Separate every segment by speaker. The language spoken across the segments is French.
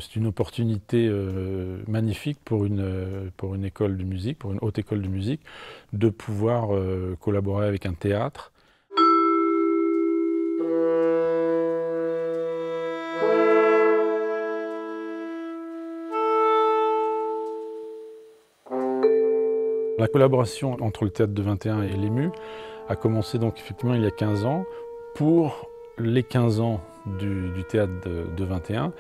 Speaker 1: C'est une opportunité magnifique pour une école de musique, pour une haute école de musique, de pouvoir collaborer avec un théâtre. La collaboration entre le Théâtre de 21 et l'EMU a commencé donc effectivement il y a 15 ans. Pour les 15 ans du Théâtre de 21,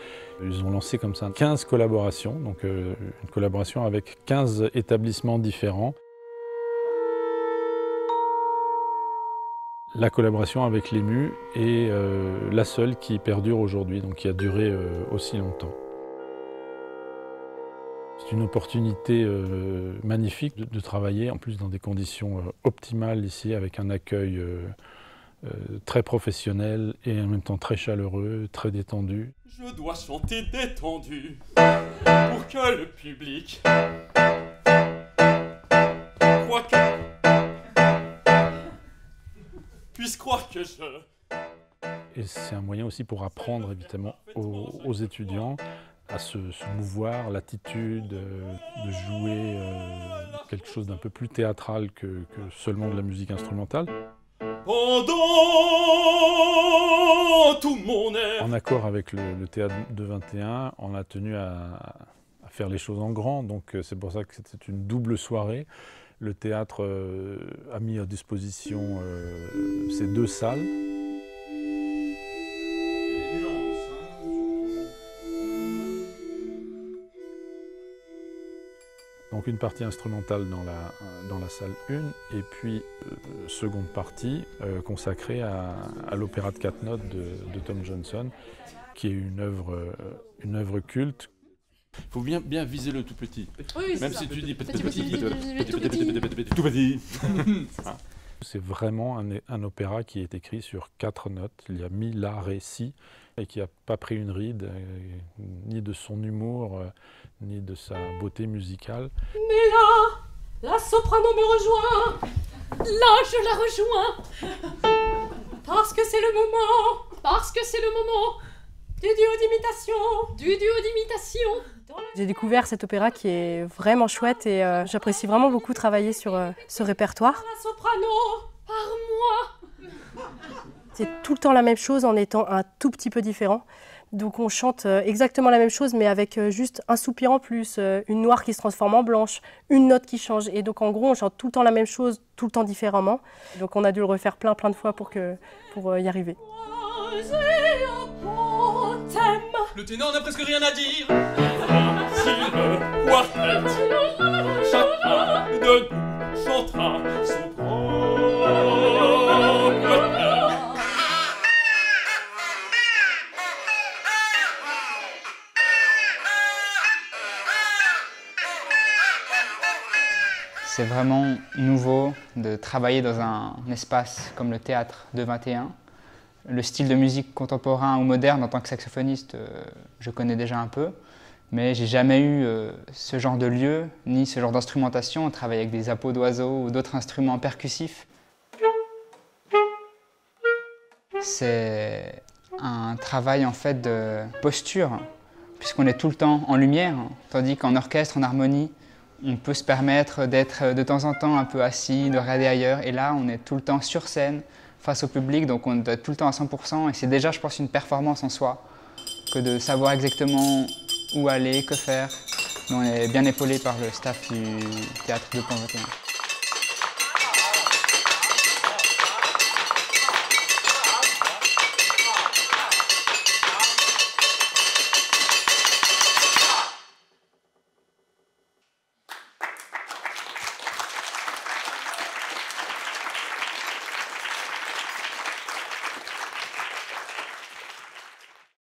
Speaker 1: ils ont lancé comme ça 15 collaborations, donc une collaboration avec 15 établissements différents. La collaboration avec l'EMU est la seule qui perdure aujourd'hui, donc qui a duré aussi longtemps. C'est une opportunité magnifique de travailler, en plus dans des conditions optimales ici, avec un accueil très professionnel et en même temps très chaleureux, très détendu.
Speaker 2: Je dois chanter détendu pour que le public puisse croire que je...
Speaker 1: Et c'est un moyen aussi pour apprendre évidemment aux étudiants à se mouvoir, l'attitude de jouer quelque chose d'un peu plus théâtral que seulement de la musique instrumentale.
Speaker 2: Pendant tout mon air.
Speaker 1: En accord avec le Théâtre de 21, on a tenu à faire les choses en grand, donc c'est pour ça que c'était une double soirée. Le théâtre a mis à disposition ces 2 salles. Donc une partie instrumentale dans la salle 1 et puis seconde partie consacrée à l'opéra de 4 notes de Tom Johnson, qui est une œuvre culte.
Speaker 2: Il faut bien viser le tout petit.
Speaker 3: Oui,
Speaker 2: même
Speaker 3: ça.
Speaker 2: si tu dis
Speaker 3: Tout
Speaker 2: petit.
Speaker 1: C'est vraiment un opéra qui est écrit sur 4 notes. Il y a mi, la, ré, si, et qui n'a pas pris une ride, ni de son humour, ni de sa beauté musicale.
Speaker 3: Mais là, la soprano me rejoint. Là, je la rejoins. Parce que c'est le moment. Parce que c'est le moment du duo d'imitation.
Speaker 4: J'ai découvert cet opéra qui est vraiment chouette et j'apprécie vraiment beaucoup travailler sur ce répertoire.
Speaker 3: La soprano, par moi.
Speaker 4: C'est tout le temps la même chose en étant un tout petit peu différent. Donc on chante exactement la même chose mais avec juste un soupir en plus, une noire qui se transforme en blanche, une note qui change. Et donc en gros on chante tout le temps la même chose, tout le temps différemment. Donc on a dû le refaire plein de fois pour y arriver.
Speaker 2: Le ténor n'a presque rien à dire. Si le quartet, chacun de nous chantera son propre air.
Speaker 5: C'est vraiment nouveau de travailler dans un espace comme le Théâtre de 21. Le style de musique contemporain ou moderne, en tant que saxophoniste, je connais déjà un peu, mais j'ai jamais eu ce genre de lieu, ni ce genre d'instrumentation. On travaille avec des appos d'oiseaux ou d'autres instruments percussifs. C'est un travail en fait de posture, puisqu'on est tout le temps en lumière, tandis qu'en orchestre, en harmonie, on peut se permettre d'être de temps en temps un peu assis, de regarder ailleurs, et là on est tout le temps sur scène, face au public, donc on est tout le temps à 100%, et c'est déjà, je pense, une performance en soi, que de savoir exactement où aller, que faire. Mais on est bien épaulé par le staff du Théâtre de 21.